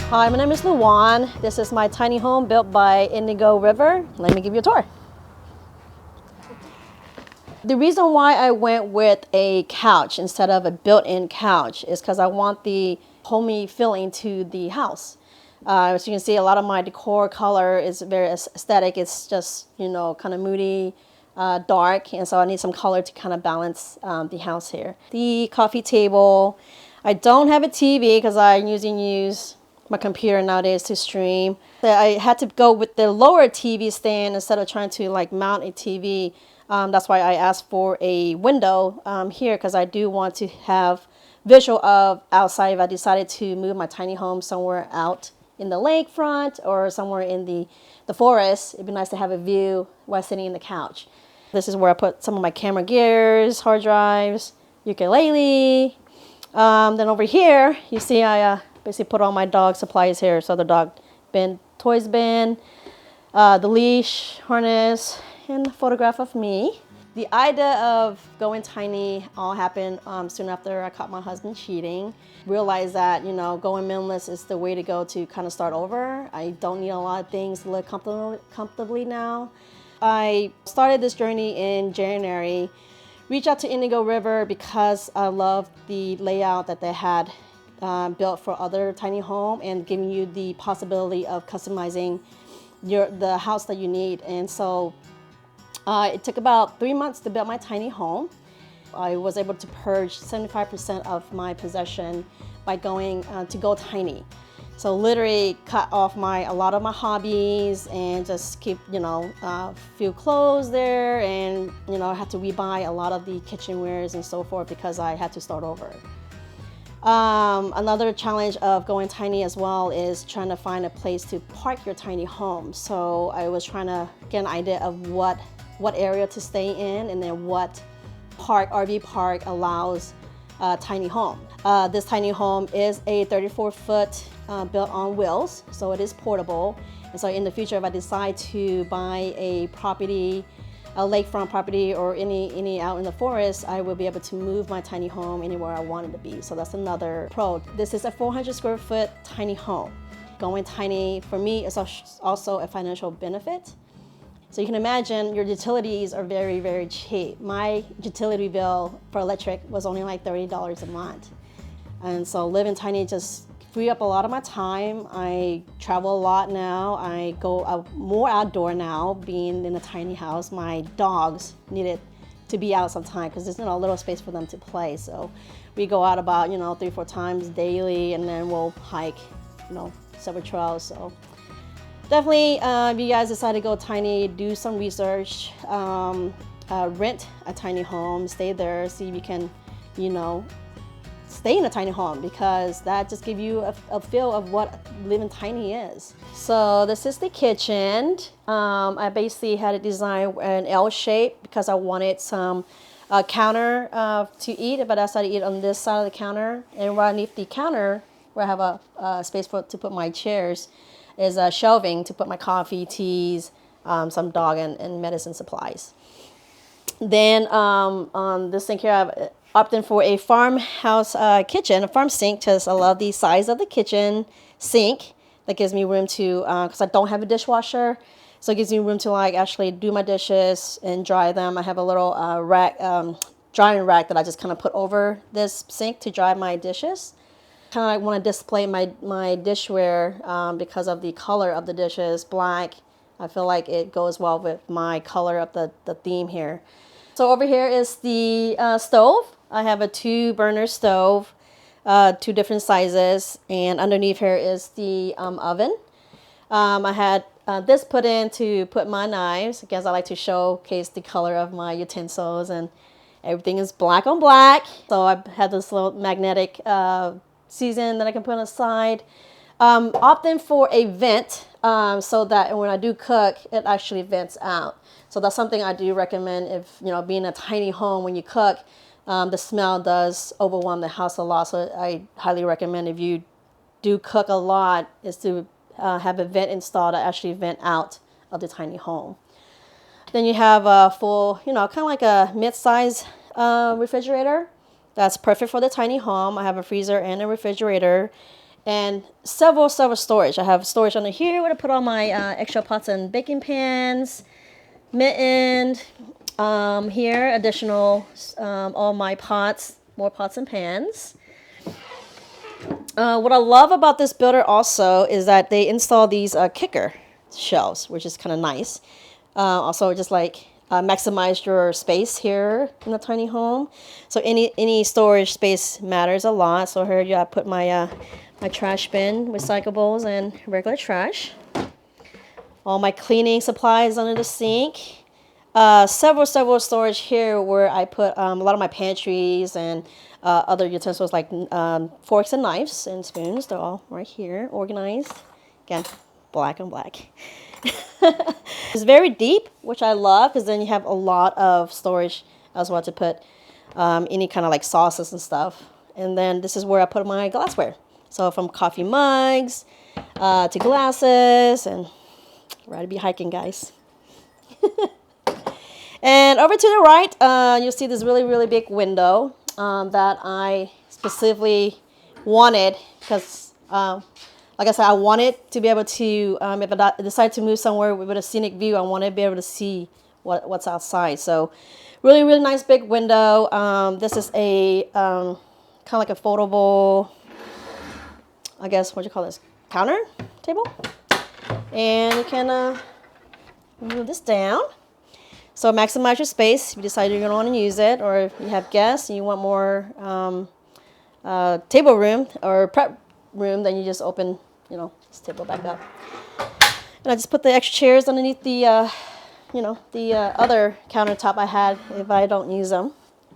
Hi, my name is Iuwan. This is my tiny home built by Indigo River. Let me give you a tour. The reason why I went with a couch instead of a built-in couch is because I want the homey feeling to the house. As you can see, a lot of my decor color is very aesthetic. It's just, kind of moody, dark, and so I need some color to kind of balance the house here. The coffee table. I don't have a TV because I usually use my computer nowadays to stream. I had to go with the lower TV stand instead of trying to mount a TV. That's why I asked for a window here, because I do want to have visual of outside if I decided to move my tiny home somewhere out in the lakefront or somewhere in the forest. It'd be nice to have a view while sitting in the couch. This is where I put some of my camera gears, hard drives, ukulele. Then over here, you see I basically put all my dog supplies here. So the dog bin, toys bin, the leash, harness, and a photograph of me. The idea of going tiny all happened soon after I caught my husband cheating. Realized that, going minimalist is the way to go to kind of start over. I don't need a lot of things to live comfortably now. I started this journey in January. Reached out to Indigo River because I love the layout that they had built for other tiny home and giving you the possibility of customizing the house that you need. And so it took about 3 months to build my tiny home. I was able to purge 75% of my possession by going to go tiny. So literally cut off a lot of my hobbies and just keep, few clothes there, and, I had to rebuy a lot of the kitchenwares and so forth because I had to start over. Another challenge of going tiny as well is trying to find a place to park your tiny home. So I was trying to get an idea of what area to stay in, and then what RV park allows a tiny home. This tiny home is a 34-foot built on wheels, so it is portable. And so in the future, if I decide to buy a property, a lakefront property, or any out in the forest, I will be able to move my tiny home anywhere I want it to be. So that's another pro. This is a 400 square foot tiny home. Going tiny for me is also a financial benefit. So you can imagine your utilities are very, very cheap. My utility bill for electric was only like $30 a month. And so living tiny just free up a lot of my time. I travel a lot now. I go more outdoor now, being in a tiny house. My dogs needed to be out sometime because there's a little space for them to play. So we go out about 3-4 times daily, and then we'll hike several trails. So definitely, if you guys decide to go tiny, do some research, rent a tiny home, stay there, see if you can, stay in a tiny home, because that just gives you a feel of what living tiny is. So this is the kitchen. I basically had it designed an L shape because I wanted some counter to eat, but I decided to eat on this side of the counter. And right underneath the counter, where I have a space to put my chairs, is shelving to put my coffee, teas, some dog and medicine supplies. Then on this sink here, I've opted for a farmhouse kitchen, a farm sink, because I love the size of the kitchen sink. That gives me room to, because I don't have a dishwasher, so it gives me room to actually do my dishes and dry them. I have a little drying rack that I just kind of put over this sink to dry my dishes. Kind of want to display my dishware because of the color of the dishes, black. I feel like it goes well with my color of the theme here. So over here is the stove. I have a 2-burner stove, 2 different sizes, and underneath here is the oven. I had this put in to put my knives. I guess I like to showcase the color of my utensils, and everything is black on black. So I had this little magnetic season that I can put on the side. Opting for a vent so that when I do cook, it actually vents out. So that's something I do recommend if, being a tiny home, when you cook, the smell does overwhelm the house a lot. So I highly recommend, if you do cook a lot, is to have a vent installed to actually vent out of the tiny home. Then you have a full, kind of like a mid-size refrigerator. That's perfect for the tiny home. I have a freezer and a refrigerator. and several storage. I have storage under here where to put all my extra pots and baking pans, mitten, here additional all my pots, more pots and pans. What I love about this builder also is that they install these kicker shelves, which is kind of nice. Also, just like maximize your space here in the tiny home. So any storage space matters a lot. So here I put my my trash bin, recyclables, and regular trash. All my cleaning supplies under the sink. Several storage here where I put a lot of my pantries and other utensils like forks and knives and spoons. They're all right here, organized. Again, black on black. It's very deep, which I love, because then you have a lot of storage as well to put any kind of like sauces and stuff. And then this is where I put my glassware. So from coffee mugs to glasses, and ready to be hiking, guys. And over to the right, you'll see this really big window that I specifically wanted because, like I said, I wanted to be able to, if I decide to move somewhere with a scenic view, I want to be able to see what's outside. So really nice big window. This is a kind of like a foldable, I guess, what you call this, counter table. And you can move this down. So maximize your space if you decide you're going to want to use it, or if you have guests and you want more table room or prep room, then you just open, this table back up. And I just put the extra chairs underneath the, other countertop I had if I don't use them.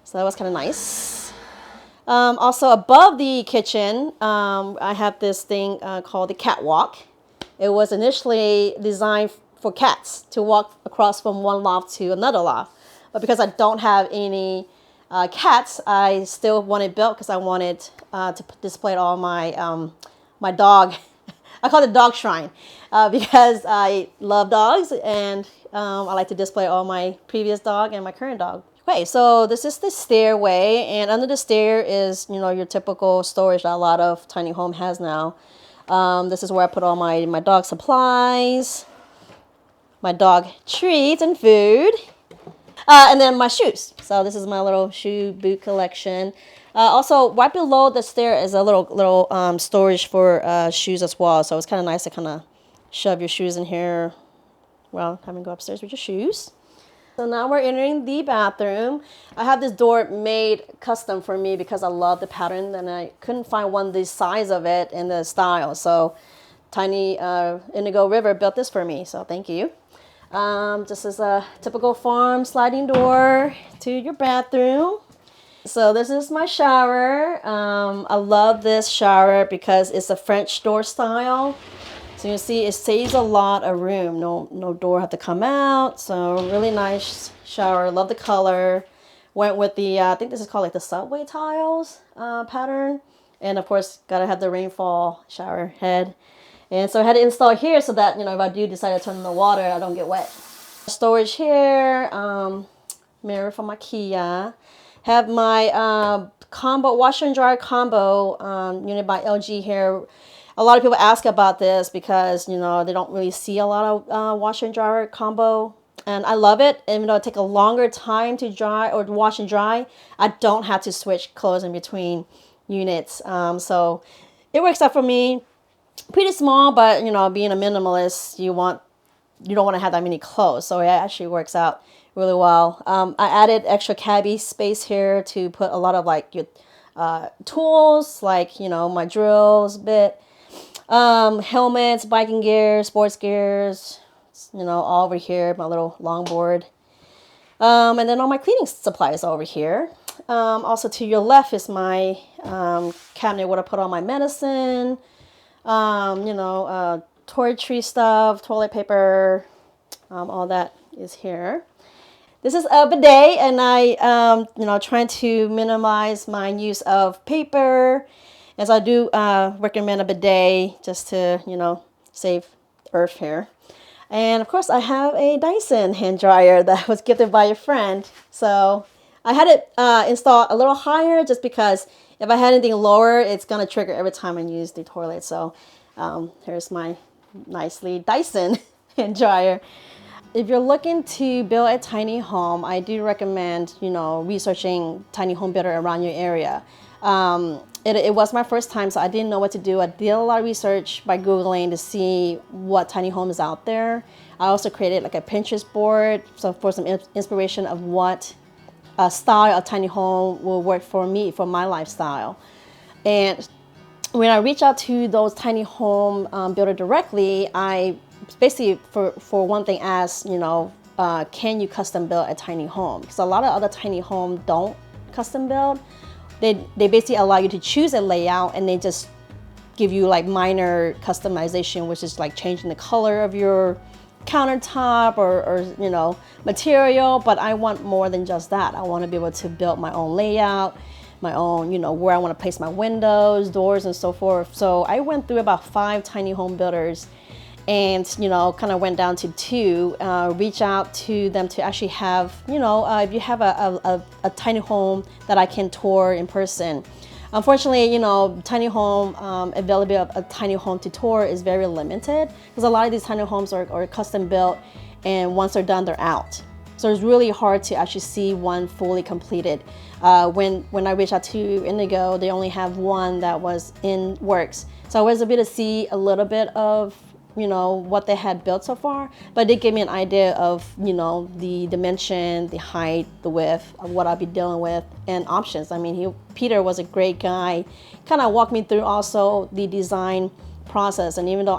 So that was kind of nice. Also above the kitchen, I have this thing called the catwalk. It was initially designed for cats to walk across from one loft to another loft. But because I don't have any cats, I still want it built because I wanted to display all my my dog. I call it dog shrine because I love dogs, and I like to display all my previous dog and my current dog. Okay, so this is the stairway, and under the stair is, your typical storage that a lot of tiny home has now. This is where I put all my dog supplies, my dog treats and food, and then my shoes. So this is my little shoe boot collection. Also, right below the stair is a little storage for shoes as well. So it's kind of nice to kind of shove your shoes in here. Well, having to go upstairs with your shoes. So now we're entering the bathroom. I have this door made custom for me because I love the pattern, and I couldn't find one the size of it and the style. So Tiny Indigo River built this for me, so thank you. Just as a typical farm sliding door to your bathroom. So this is my shower. I love this shower because it's a French door style. So you see it saves a lot of room. No door have to come out. So really nice shower. Love the color. Went with the, I think this is called like the subway tiles pattern. And of course, gotta have the rainfall shower head. And so I had to install here so that, if I do decide to turn on the water, I don't get wet. Storage here, mirror from IKEA. Have my combo, washer and dryer combo unit by LG here. A lot of people ask about this because, they don't really see a lot of washer and dryer combo. And I love it. Even though it takes a longer time to dry or wash and dry, I don't have to switch clothes in between units. So it works out for me. Pretty small, but being a minimalist, you don't want to have that many clothes, so it actually works out really well. I added extra cabbie space here to put a lot of like your tools, like my drills, bit, helmets, biking gear, sports gears, all over here. My little longboard, and then all my cleaning supplies over here. Also to your left is my cabinet where I put all my medicine. Toiletry stuff, toilet paper, all that is here. This is a bidet, and I, trying to minimize my use of paper, as I do recommend a bidet just to, save earth here. And of course, I have a Dyson hand dryer that was gifted by a friend. So I had it installed a little higher just because if I had anything lower, it's going to trigger every time I use the toilet. So here's my nicely Dyson dryer. If you're looking to build a tiny home, I do recommend, researching tiny home builder around your area. It was my first time, so I didn't know what to do. I did a lot of research by Googling to see what tiny homes out there. I also created like a Pinterest board for some inspiration of what style of tiny home will work for me, for my lifestyle. And when I reach out to those tiny home builder directly, I basically, for one thing, ask, can you custom build a tiny home? Because a lot of other tiny homes don't custom build. They basically allow you to choose a layout, and they just give you like minor customization, which is like changing the color of your countertop or material. But I want more than just that. I want to be able to build my own layout, my own, where I want to place my windows, doors, and so forth. So I went through about 5 tiny home builders and, kind of went down to 2, reach out to them to actually have, if you have a tiny home that I can tour in person. Unfortunately, tiny home availability of a tiny home to tour is very limited because a lot of these tiny homes are custom built, and once they're done, they're out. So it's really hard to actually see one fully completed. When I reached out to Indigo, they only have one that was in works. So I was able to see a little bit of what they had built so far, but it gave me an idea of the dimension, the height, the width of what I'll be dealing with, and options. I mean, Peter was a great guy, kind of walked me through also the design process. And even though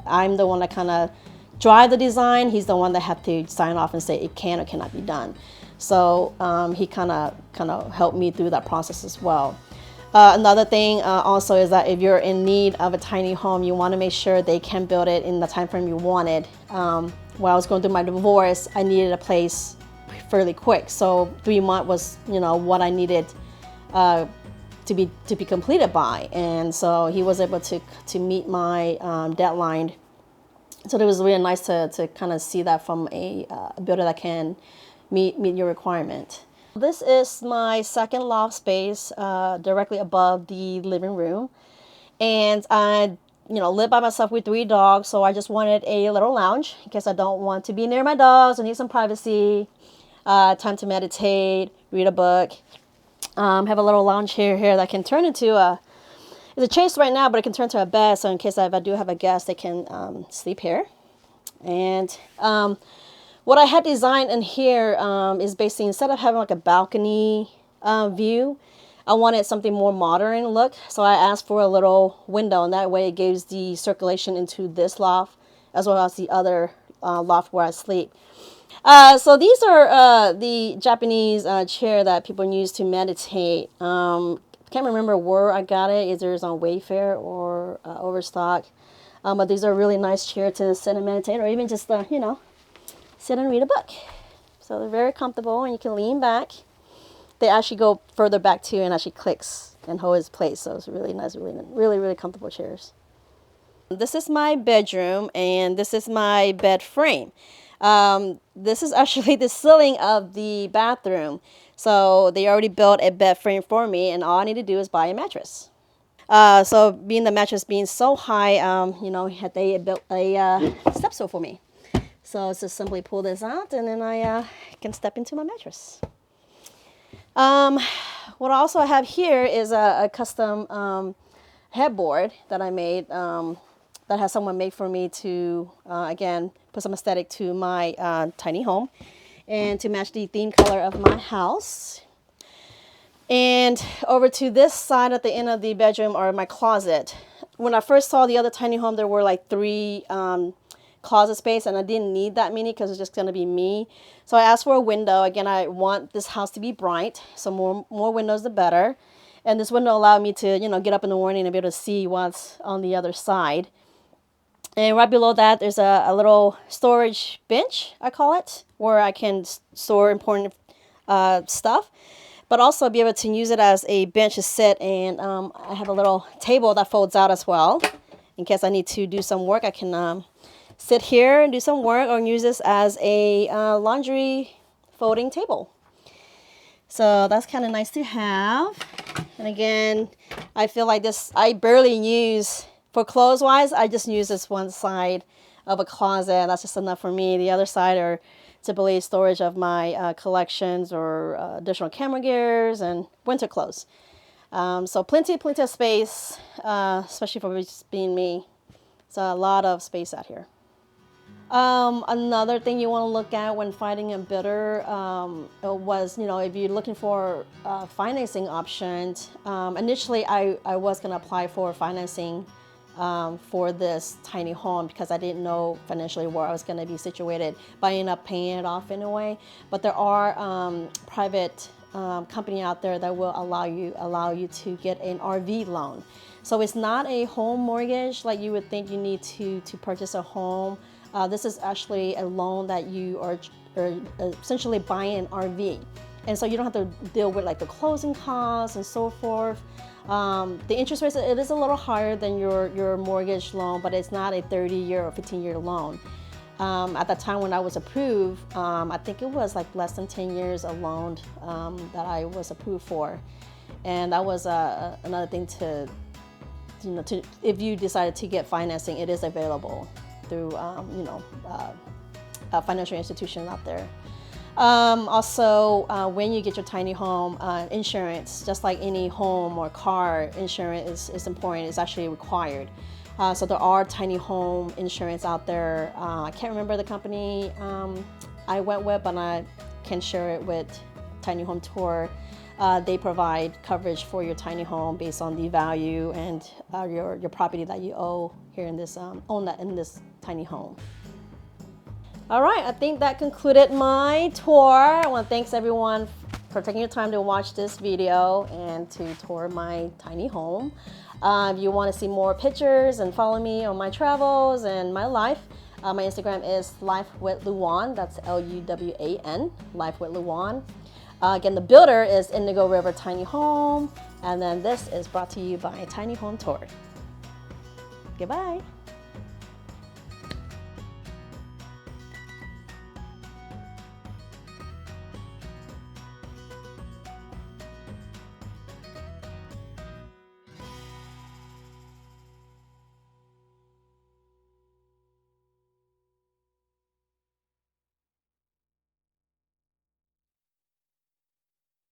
I'm the one that kind of drive the design, he's the one that had to sign off and say it can or cannot be done. So he kind of helped me through that process as well. Another thing also is that if you're in need of a tiny home, you want to make sure they can build it in the time frame you wanted. When I was going through my divorce, I needed a place fairly quick. So 3 months was, what I needed to be completed by. And so he was able to meet my deadline. So it was really nice to kind of see that from a builder that can meet your requirement. This is my second loft space directly above the living room. And I live by myself with 3 dogs, so I just wanted a little lounge in case I don't want to be near my dogs. I need some privacy, time to meditate, read a book. Have a little lounge here that can turn into it's a chase right now, but it can turn to a bed. So in case if I do have a guest, they can sleep here. And what I had designed in here is basically, instead of having like a balcony view, I wanted something more modern look. So I asked for a little window, and that way it gives the circulation into this loft as well as the other loft where I sleep. So these are the Japanese chair that people use to meditate. Can't remember where I got it. Either it's on Wayfair or Overstock. But these are really nice chairs to sit and meditate, or even just sit and read a book. So they're very comfortable, and you can lean back. They actually go further back too, and actually clicks and hold its place. So it's really nice, really comfortable chairs. This is my bedroom, and this is my bed frame. This is actually the ceiling of the bathroom. So they already built a bed frame for me, and all I need to do is buy a mattress. So being the mattress being so high, they built a step stool for me. So it's just simply pull this out, and then I can step into my mattress. What I also have here is a custom headboard that I made, that has someone make for me to, again, put some aesthetic to my tiny home and to match the theme color of my house. And over to this side at the end of the bedroom are my closet. When I first saw the other tiny home, there were like 3 closet space, and I didn't need that many because it's just going to be me. So I asked for a window. Again, I want this house to be bright, so more windows the better. And this window allowed me to get up in the morning and be able to see what's on the other side. And right below that, there's a little storage bench, I call it, where I can store important stuff, but also be able to use it as a bench to sit. And I have a little table that folds out as well. In case I need to do some work, I can sit here and do some work, or use this as a laundry folding table. So that's kind of nice to have. And again, I feel like this, I barely use, for clothes wise, I just use this one side of a closet. That's just enough for me. The other side are typically storage of my collections or additional camera gears and winter clothes. So plenty of space, especially for just being me. So a lot of space out here. Another thing you want to look at when finding a bidder was, if you're looking for financing options. Initially, I was going to apply for financing for this tiny home because I didn't know financially where I was going to be situated, but I ended up paying it off anyway. But there are private company out there that will allow you to get an RV loan. So it's not a home mortgage like you would think you need to purchase a home. This is actually a loan that you are essentially buying an RV. And so you don't have to deal with like the closing costs and so forth. The interest rate, it is a little higher than your mortgage loan, but it's not a 30-year or 15-year loan. At the time when I was approved, I think it was like less than 10 years of loan that I was approved for. And that was another thing to if you decided to get financing, it is available through financial institutions out there. Also, when you get your tiny home, insurance, just like any home or car, insurance is important. It's actually required. So there are tiny home insurance out there. I can't remember the company I went with, but I can share it with Tiny Home Tour. They provide coverage for your tiny home based on the value and your property that you owe here in this in this tiny home. All right, I think that concluded my tour. I want to thank everyone for taking your time to watch this video and to tour my tiny home. If you want to see more pictures and follow me on my travels and my life, my Instagram is Life with Iuwan. That's Luwan, Life with Iuwan. Again, the builder is Indigo River Tiny Home, and then this is brought to you by Tiny Home Tour. Goodbye.